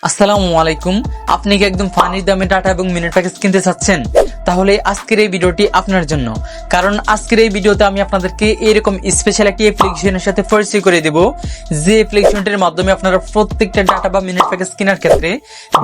আসসালামু আলাইকুম। আপনি কি একদম ফানি দামে ডাটা এবং মিনিট প্যাকেজ কিনতে চাচ্ছেন? তাহলে আজকের এই ভিডিওটি আপনার জন্য। কারণ আজকের এই ভিডিওতে আমি আপনাদেরকে এরকম স্পেশাল একটি অ্যাপ্লিকেশনের সাথে পরিচয় করে দেব, যে অ্যাপ্লিকেশনটির মাধ্যমে আপনারা প্রত্যেকটা ডাটা বা মিনিট প্যাকেজ কেনার ক্ষেত্রে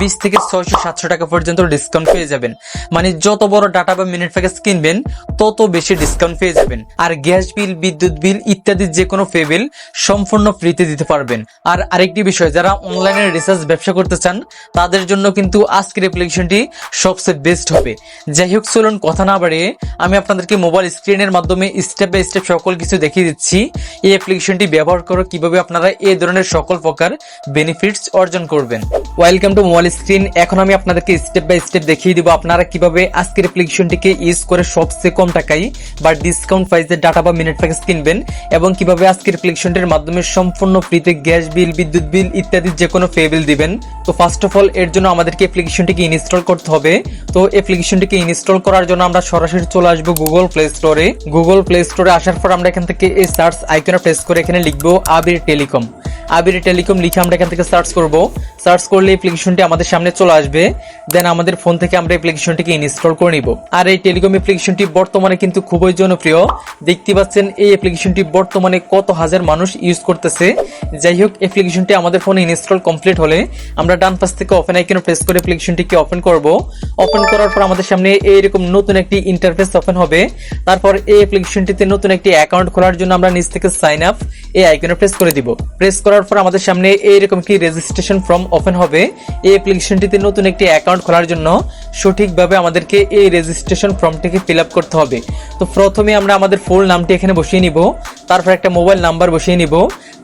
20 থেকে 600-700 টাকা পর্যন্ত ডিসকাউন্ট পেয়ে যাবেন। মানে যত বড় ডাটা বা মিনিট প্যাকেজ কিনবেন তত বেশি ডিসকাউন্ট পেয়ে যাবেন। আর গ্যাস বিল, বিদ্যুৎ বিল ইত্যাদি যে কোনো পে বিল সম্পূর্ণ ফ্রিতে দিতে পারবেন। আর আরেকটি বিষয়, যারা অনলাইনে রিসার্চ ব্যবসা করতে চান তাদের জন্য কিন্তু আজকের অ্যাপ্লিকেশনটি সবচেয়ে বেস্ট হবে। যাই হোক, চলুন কথা না বাড়িয়ে আমি আপনাদেরকে মোবাইল স্ক্রিনের মাধ্যমে স্টেপ বাই স্টেপ সকল কিছু দেখিয়ে দিচ্ছি। এই অ্যাপ্লিকেশনটি ব্যবহার করে কিভাবে আপনারা এই ধরনের সকল প্রকার বেনিফিটস অর্জন করবেন। Welcome to mobile screen. এখন আমি আপনাদেরকে স্টেপ বাই স্টেপ দেখিয়ে দিব আপনারা কিভাবে আজকের অ্যাপ্লিকেশনটিকে ইউজ করে সবচেয়ে কম টাকায় বা ডিসকাউন্ট প্রাইসে ডাটা বা মিনিট প্যাকেজ কিনবেন, এবং কিভাবে আজকের অ্যাপ্লিকেশনটির মাধ্যমে সম্পূর্ণ ফ্রিতে গ্যাস বিল, বিদ্যুৎ বিল ইত্যাদি যে কোনো পে বিল দিবেন। তো ফার্স্ট অফ অল এর জন্য আমাদেরকে অ্যাপ্লিকেশনটিকে ইনস্টল করতে হবে। তো অ্যাপ্লিকেশনটিকে ইনস্টল করার জন্য আমরা সরাসরি চলে আসবো গুগল প্লে স্টোরে। গুগল প্লে স্টোরে আসার পর আমরা এখান থেকে এই সার্চ আইকনে প্রেস করে এখানে লিখবো আবির টেলিকম। আবির টেলিকম লিখে আমরা এখান থেকে সার্চ করব। সার্চ করলে অ্যাপ্লিকেশনটি আমাদের সামনে চলে আসবে। দেন আমাদের ফোন থেকে আমরা অ্যাপ্লিকেশনটিকে ইনস্টল করে নিব। আর এই টেলিকম অ্যাপ্লিকেশনটি বর্তমানে কিন্তু খুবই জনপ্রিয়। দেখতে পাচ্ছেন এই অ্যাপ্লিকেশনটি বর্তমানে কত হাজার মানুষ ইউজ করতেছে। যাই হোক, অ্যাপ্লিকেশনটি আমাদের ফোনে ইনস্টল কমপ্লিট হলে আমরা ডান পাশ থেকে ওপেন আইকনে প্রেস করে অ্যাপ্লিকেশনটিকে ওপেন করব। ওপেন করার পর আমাদের সামনে এইরকম নতুন একটি ইন্টারফেস ওপেন হবে। তারপর এই অ্যাপ্লিকেশনটিতে নতুন একটি অ্যাকাউন্ট খোলার জন্য আমরা নিচ থেকে সাইন আপ এই আইকনে প্রেস করে দিব। প্রেস করার পর আমাদের সামনে এইরকম একটি রেজিস্ট্রেশন ফর্ম ওপেন হবে। এই অ্যাপ্লিকেশনটিতে নতুন একটি অ্যাকাউন্ট খোলার জন্য সঠিকভাবে আমাদেরকে এই রেজিস্ট্রেশন ফর্মটিকে ফিল আপ করতে হবে। তো প্রথমে আমরা আমাদের ফুল নামটি এখানে বসিয়ে নিব, তারপর একটা মোবাইল নাম্বার বসিয়ে নিব,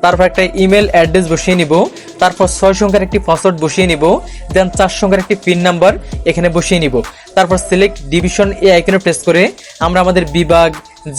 তারপর একটা ইমেল অ্যাড্রেস বসিয়ে নিব, তারপর 6 সংখ্যার একটি পাসওয়ার্ড বসিয়ে নিব, দেন 4 সংখ্যার একটি পিন নাম্বার এখানে বসিয়ে নিব। তারপর সিলেক্ট ডিভিশন এই আইকনে প্রেস করে আমরা আমাদের বিভাগ,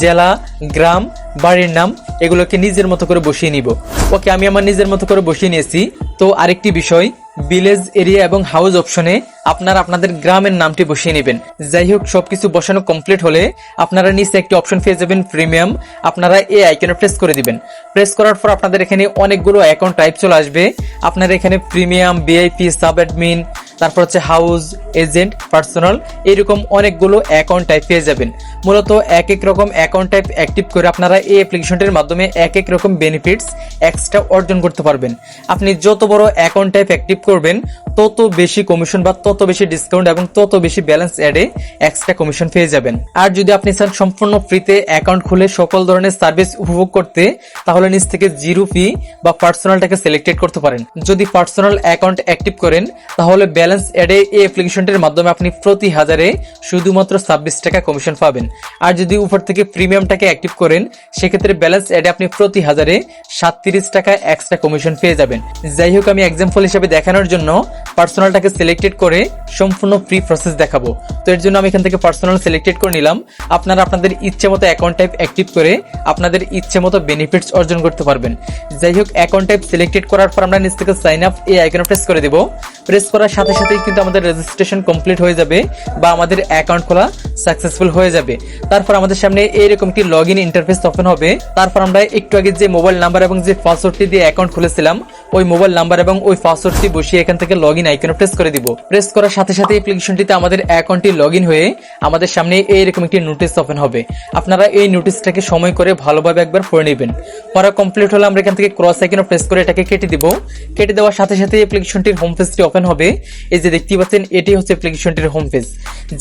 জেলা, গ্রাম, বাড়ির নাম এগুলোকে নিজের মতো করে বসিয়ে নিব। ওকে, আমি আমার নিজের মতো করে বসিয়ে নিয়েছি। তো আরেকটি বিষয়, ভিলেজ, এরিয়া এবং হাউস অপশনে আপনারা আপনাদের গ্রামের নামটি বসিয়ে নেবেন। যাই হোক, সবকিছু বসানো কমপ্লিট হলে আপনারা নিচে একটি অপশন পেয়ে যাবেন প্রিমিয়াম। আপনারা এই আইকনে প্রেস করে দিবেন। প্রেস করার পর আপনাদের এখানে অনেকগুলো অ্যাকাউন্ট টাইপ চলে আসবে। আপনারা এখানে প্রিমিয়াম, ভিআইপি, সাব অ্যাডমিন, তারপর হচ্ছে হাউস, এজেন্ট, পার্সোনাল, এরকম অনেকগুলো অ্যাকাউন্ট টাইপ পেয়ে যাবেন। মূলত এক এক রকম অ্যাকাউন্ট টাইপ অ্যাক্টিভ করে আপনারা এই অ্যাপ্লিকেশনটির মাধ্যমে এক এক রকম বেনিফিটস এক্সট্রা অর্জন করতে পারবেন। আপনি যত বড় অ্যাকাউন্ট টাইপ অ্যাক্টিভ করবেন তত বেশি কমিশন বা তত বেশি ডিসকাউন্ট এবং তত বেশি ব্যালেন্স অ্যাডে এক্সট্রা কমিশন পেয়ে যাবেন। আর যদি আপনি চান সম্পূর্ণ ফ্রিতে অ্যাকাউন্ট খুলে সকল ধরনের সার্ভিস উপভোগ করতে, তাহলে নিচ থেকে জিরো ফি বা পার্সোনালটাকে সিলেক্টেড করতে পারেন। যদি পার্সোনাল অ্যাকাউন্ট অ্যাক্টিভ করেন তাহলে ব্যালেন্স অ্যাডে এই অ্যাপ্লিকেশনটির মাধ্যমে আপনি প্রতি হাজারে শুধুমাত্র 26 টাকা কমিশন পাবেন। আর যদি উপর থেকে প্রিমিয়ামটাকে অ্যাক্টিভ করেন সেক্ষেত্রে ব্যালেন্স অ্যাডে আপনি প্রতি হাজারে 37 টাকা এক্সট্রা কমিশন পেয়ে যাবেন। যাই হোক, আমি এক্সাম্পল হিসেবে দেখানোর জন্য পার্সোনালটাকে সিলেক্টেড করে সম্পূর্ণ ফ্রি প্রসেস দেখাবো। তো এর জন্য আমি এখান থেকে পার্সোনাল সিলেক্টেড করে নিলাম। আপনারা আপনাদের ইচ্ছে মতো অ্যাকাউন্ট টাইপ অ্যাক্টিভ করে আপনাদের ইচ্ছে মতো বেনিফিটস অর্জন করতে পারবেন। যাই হোক, অ্যাকাউন্ট টাইপ সিলেক্টেড করার পর আমরা নিচ থেকে সাইন আপ এই আইকনে প্রেস করে দেব। প্রেস করার সাথে সাথেই কিন্তু আমাদের রেজিস্ট্রেশন কমপ্লিট হয়ে যাবে বা আমাদের অ্যাকাউন্ট খোলা সাকসেসফুল হয়ে যাবে। তারপর আমাদের সামনে এইরকম একটি লগ ইন ইন্টারফেস ওপেন হবে। তারপর আমরা একটু আগে যে মোবাইল নাম্বার এবং যে পাসওয়ার্ডটি দিয়ে অ্যাকাউন্ট খুলেছিলাম ওই মোবাইল নাম্বার এবং ওই পাসওয়ার্ডটি বসিয়ে এখান থেকে লগ ইন আইকনে প্রেস করে দিব। প্রেস করার সাথে সাথে অ্যাপ্লিকেশনটিতে আমাদের অ্যাকাউন্টটি লগ ইন হয়ে আমাদের সামনে এইরকম একটি নোটিশ ওপেন হবে। আপনারা এই নোটিশটাকে সময় করে ভালোভাবে একবার পড়ে নেবেন। পড়া কমপ্লিট হলে আমরা এখান থেকে ক্রস আইকনে প্রেস করে এটাকে কেটে দিব। কেটে দেওয়ার সাথে সাথে অ্যাপ্লিকেশনটির হোম পেজটি ওপেন হবে। এই যে দেখতে পাচ্ছেন, এটি হচ্ছে অ্যাপ্লিকেশনটির হোম পেজ।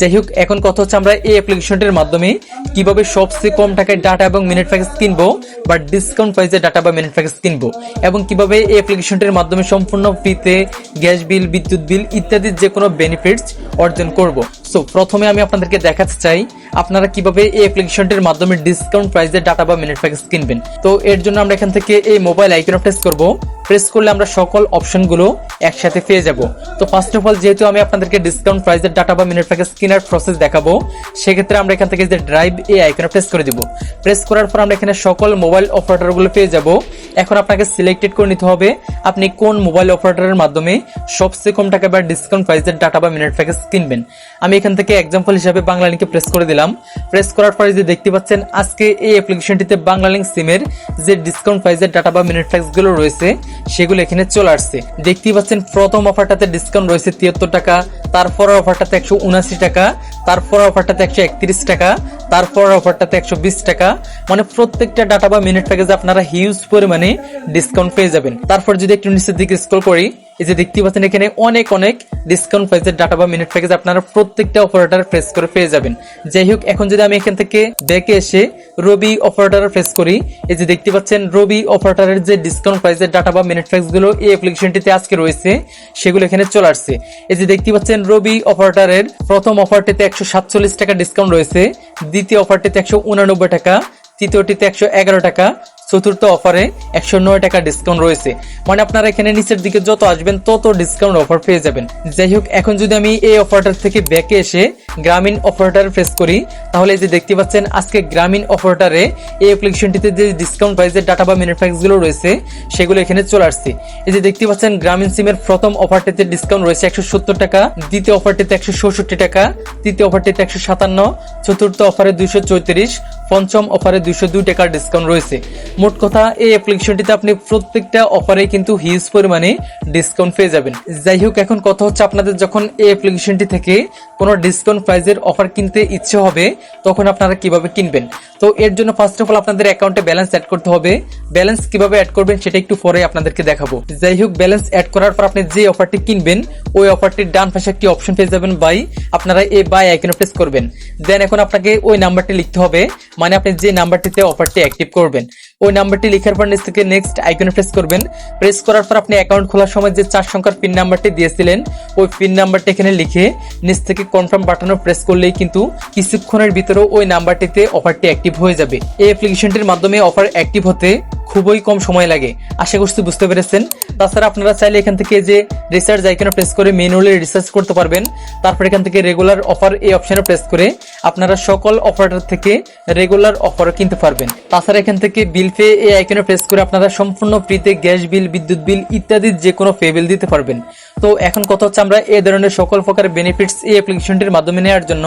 যাই হোক, এখন কথা হচ্ছে আমরা এই অ্যাপ্লিকেশনটির মাধ্যমে কিভাবে সবচেয়ে কম টাকায় ডাটা এবং মিনিট প্যাকেজ কিনবো বা ডিসকাউন্ট প্রাইসে ডাটা বা মিনিট প্যাকেজ কিনবো, এবং কিভাবে এই অ্যাপ্লিকেশনটির মাধ্যমে সম্পূর্ণ ফ্রিতে গ্যাস বিল, বিদ্যুৎ বিল ইত্যাদি যে কোনো বেনিফিটস অর্জন করব। সো প্রথমে আমি আপনাদেরকে দেখাতে চাই আপনারা কিভাবে এই অ্যাপ্লিকেশনটির মাধ্যমে ডিসকাউন্ট প্রাইসে ডাটা বা মিনিট প্যাকেজ কিনবেন। তো এর জন্য আমরা এখান থেকে এই মোবাইল আইকনে প্রেস করব। প্রেস করলে আমরা সকল অপশনগুলো একসাথে পেয়ে যাব। তো ফার্স্ট অফ অল, যেহেতু আমি আপনাদেরকে ডিসকাউন্ট প্রাইসের ডাটা বা মিনিট প্যাকেজ কেনার প্রসেস দেখাবো, সেক্ষেত্রে আমরা এখান থেকে যে ড্রাইভ এই আইকনে প্রেস করে দিব। প্রেস করার পর আমরা এখানে সকল মোবাইল অপারেটরগুলো পেয়ে যাব। এখন আপনাকে সিলেক্টেড করে নিতে হবে আপনি কোন মোবাইল অপারেটরের মাধ্যমে সবচেয়ে কম টাকা বা ডিসকাউন্ট প্রাইসের ডাটা বা মিনিট প্যাকেজ কিনবেন। আমি এখান থেকে এক্সাম্পল হিসেবে বাংলালিংকে প্রেস করে দিলাম। প্রেস করার পরে যে দেখতে পাচ্ছেন আজকে এই অ্যাপ্লিকেশনটিতে বাংলালিংক সিমের যে ডিসকাউন্ট প্রাইসের ডাটা বা মিনিট প্যাকেজগুলো রয়েছে সেগুলো এখানে চলে আসছে। দেখতেই পাচ্ছেন প্রথম অফারটাতে ডিসকাউন্ট রয়েছে 73 টাকা, তারপর অফারটাতে 179 টাকা, তারপর অফারটাতে 131 টাকা, তারপর অফারটাতে 120 টাকা। মানে প্রত্যেকটা ডাটা বা মিনিট প্যাকেজে আপনারা হিউজ পরিমাণে ডিসকাউন্ট পেয়ে যাবেন। তারপর যদি একটু নিচের দিকে স্ক্রল করি, এই যে দেখতে পাচ্ছেন এখানে অনেক ডিসকাউন্ট প্রাইসের ডাটা বা মিনিট প্যাকেজ আপনারা প্রত্যেকটা অপারেটর প্রেস করে পেয়ে যাবেন। যাই হোক, এখন যদি আমি এখান থেকে ব্যাকে এসে রবি অপারেটর প্রেস করি, এই যে দেখতে পাচ্ছেন রবি অপারেটরের যে ডিসকাউন্ট প্রাইসের ডাটা বা মিনিট প্যাকেজ গুলো এই অ্যাপ্লিকেশনটিতে আজকে রয়েছে সেগুলো এখানে চলে আসছে। এই যে দেখতে পাচ্ছেন রবি অপারেটরের প্রথম অফারটিতে 147 টাকা ডিসকাউন্ট রয়েছে, দ্বিতীয় অফারটিতে 189 টাকা, তৃতীয়টিতে 111 টাকা, চতুর্থ অফারে 109 টাকা ডিসকাউন্ট রয়েছে। মানে আপনারা এখানে নিচের দিকে যত আসবেন তত ডিসকাউন্ট অফার পেয়ে যাবেন। যাই হোক, এখন যদি আমি এই অফারটার থেকে ব্যাকে এসে গ্রামীণ অপারেটর প্রেস করি, তাহলে এই যে দেখতে পাচ্ছেন আজকে গ্রামীণ অপারেটরে এই অ্যাপ্লিকেশনটিতে যে ডিসকাউন্ট প্রাইসের ডাটা বা মিনিট প্যাকেজ গুলো রয়েছে সেগুলো এখানে চলে আসছে। এই যে দেখতে পাচ্ছেন গ্রামীণ সিমের প্রথম অফারটিতে ডিসকাউন্ট রয়েছে 170 টাকা, দ্বিতীয় অফারটিতে 166 টাকা, তৃতীয় অফারটিতে 157, চতুর্থ অফারে 234, পঞ্চম অফারে 202 টাকার ডিসকাউন্ট রয়েছে। মোট কথা এই অ্যাপ্লিকেশনটিতে আপনি প্রত্যেকটা অফারে কিন্তু হিউজ পরিমাণে ডিসকাউন্ট পেয়ে যাবেন। যাই হোক, এখন কথা হচ্ছে আপনাদের যখন এই অ্যাপ্লিকেশনটি থেকে কোনো ডিসকাউন্ট প্রাইজের অফার কিনতে ইচ্ছে হবে তখন আপনারা কিভাবে কিনবেন। তো এর জন্য ফার্স্ট অফ অল আপনাদের অ্যাকাউন্টে ব্যালেন্স অ্যাড করতে হবে। ব্যালেন্স কিভাবে অ্যাড করবেন সেটা একটু পরে আপনাদেরকে দেখাবো। যাই হোক, ব্যালেন্স অ্যাড করার পর আপনি যে অফারটি কিনবেন ওই অফারটির ডান পাশে একটি অপশন পেয়ে যাবেন বাই। আপনারা এই বাই আইকনে প্রেস করবেন। দেন এখন আপনাকে ওই নাম্বারটি লিখতে হবে, মানে আপনি যে নাম্বারটিতে অফারটি অ্যাক্টিভ করবেন ওই নাম্বারটি লেখার পর নিচ থেকে নেক্সট আইকনে প্রেস করবেন। প্রেস করার পর আপনি অ্যাকাউন্ট খোলার সময় যে 4 সংখ্যার পিন নাম্বারটি দিয়েছিলেন ওই পিন নাম্বারটি এখানে লিখে নিচ থেকে কনফার্ম বাটনে প্রেস করলেই কিন্তু কিছুক্ষণের ভিতরে ওই নাম্বারটিতে অফারটি অ্যাক্টিভ হয়ে যাবে। এই অ্যাপ্লিকেশনটির মাধ্যমে অফার অ্যাক্টিভ হতে খুবই কম সময় লাগে। আশা করছি বুঝতে পেরেছেন। তাছাড়া আপনারা চাইলে এখান থেকে যে রিসার্চ আইকনে প্রেস করে ম্যানুয়ালি রিসার্চ করতে পারবেন। তারপর এখান থেকে রেগুলার অফার এই অপশনে প্রেস করে আপনারা সকল অপারেটর থেকে রেগুলার অফারও কিনতে পারবেন। তাছাড়া এখান থেকে বিল পে এই আইকনে প্রেস করে আপনারা সম্পূর্ণ ফ্রিতে গ্যাস বিল, বিদ্যুৎ বিল ইত্যাদি যে কোনো পে বিল দিতে পারবেন। তো এখন কথা হচ্ছে আমরা এই ধরনের সকল প্রকার বেনিফিটস এই অ্যাপ্লিকেশনটির মাধ্যমে নেওয়ার জন্য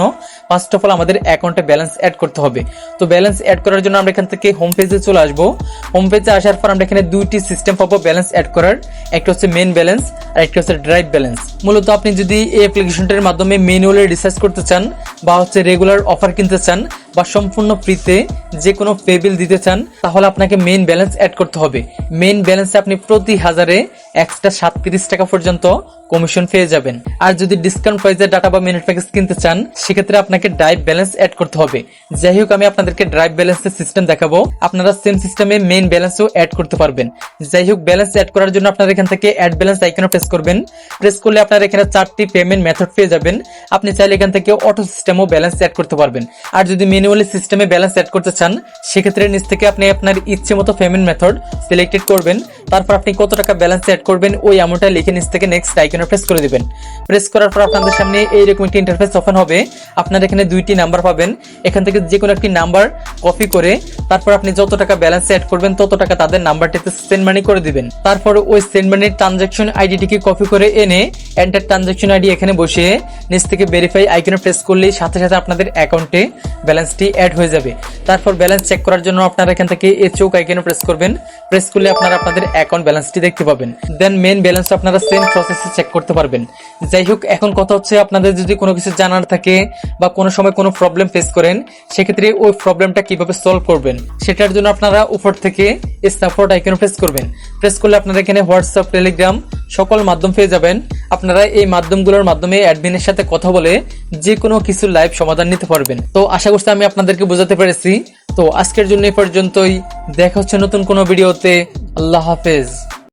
ফার্স্ট অফ অল আমাদের অ্যাকাউন্টে ব্যালেন্স অ্যাড করতে হবে। তো ব্যালেন্স অ্যাড করার জন্য আমরা এখান থেকে হোম পেজে চলে আসবো। হোম পেজে আসার পর আমরা এখানে দুইটি সিস্টেম পাবো ব্যালেন্স অ্যাড করার, একটা হচ্ছে মেইন ব্যালেন্স আর একটা হচ্ছে ড্রাইভ ব্যালেন্স। মূলত আপনি যদি এই অ্যাপ্লিকেশনটির মাধ্যমে ম্যানুয়ালি রিসার্চ করতে চান বা হচ্ছে রেগুলার অফার কিনতে চান বা সম্পূর্ণ ফ্রিতে যে কোনো পে বিল দিতে চান তাহলে আপনাকে মেইন ব্যালেন্স অ্যাড করতে হবে। মেইন ব্যালেন্সে আপনি প্রতি হাজারে এক্সট্রা 37 টাকা পর্যন্ত কমিশন পেয়ে যাবেন। আর যদি ডিসকাউন্ট প্রাইসের ডাটা বা মিনিট প্যাকেজ কিনতে চান সেক্ষেত্রে আপনাকে ড্রাইভ ব্যালেন্স অ্যাড করতে হবে। যাই হোক, আমি আপনাদেরকে ড্রাইভ ব্যালেন্সের সিস্টেম দেখাবো, আপনারা সেম সিস্টেমে মেইন ব্যালেন্সও অ্যাড করতে পারবেন। যাই হোক, ব্যালেন্স অ্যাড করার জন্য আপনারা এখান থেকে অ্যাড ব্যালেন্স আইকনে প্রেস করবেন। প্রেস করলে আপনারা এখানে 4টি পেমেন্ট মেথড পেয়ে যাবেন। আপনি চাইলে এখান থেকে অটো সিস্টেমও ব্যালেন্স অ্যাড করতে পারবেন। আর যদি ম্যানুয়ালি সিস্টেমে ব্যালেন্স অ্যাড করতে চান সেক্ষেত্রে নিচ থেকে আপনি আপনার ইচ্ছে মতো পেমেন্ট মেথড সিলেক্টেড করবেন। তারপর আপনি কত টাকা ব্যালেন্স অ্যাড করবেন ওই অ্যামাউন্টটা লিখে নিচ থেকে নেক্সট আইকনে প্রেস করে দিবেন। প্রেস করার পর আপনাদের সামনে এইরকম একটি ইন্টারফেস ওপেন হবে। আপনারা এখানে দুইটি নাম্বার পাবেন, এখান থেকে যে কোনো একটি নাম্বার কপি করে তারপর আপনি যত টাকা ব্যালেন্স অ্যাড করবেন তত টাকা তাদের নাম্বারটিতে সেন্ড মানি করে দিবেন। তারপর ওই সেন্ড মানির ট্রানজাকশন আইডিটিকে কপি করে এনে এন্টার ট্রানজাকশন আইডি এখানে বসিয়ে নিচ থেকে ভেরিফাই আইকনে প্রেস করলেই সাথে সাথে আপনাদের অ্যাকাউন্টে ব্যালেন্সটি অ্যাড হয়ে যাবে। তারপর ব্যালেন্স চেক করার জন্য আপনারা এখান থেকে এই চোখ আইকনে প্রেস করবেন। প্রেস করলে আপনারা আপনাদের অ্যাকাউন্ট ব্যালেন্সটি দেখতে পাবেন। দেন মেইন ব্যালেন্স আপনারা সেম প্রসেসে চেক করতে পারবেন। যাই হোক, এখন কথা হচ্ছে আপনাদের যদি কোনো কিছু জানার থাকে বা কোনো সময় কোনো প্রবলেম ফেস করেন সেক্ষেত্রে ওই প্রবলেমটা কিভাবে সলভ করবেন সেটার জন্য আপনারা উপর থেকে সাপোর্ট আইকনে প্রেস করবেন। প্রেস করলে আপনারা এখানে হোয়াটসঅ্যাপ, টেলিগ্রাম সকল মাধ্যম পেয়ে যাবেন। আপনারা এই মাধ্যমগুলোর মাধ্যমে অ্যাডমিনের সাথে কথা বলে যে কোনো কিছু লাইভ সমাধান নিতে পারবেন। তো আশা করছি আমি আপনাদেরকে বোঝাতে পেরেছি। তো আজকের জন্য এই পর্যন্তই, দেখা হচ্ছে নতুন কোনো ভিডিওতে। আল্লাহ হাফেজ।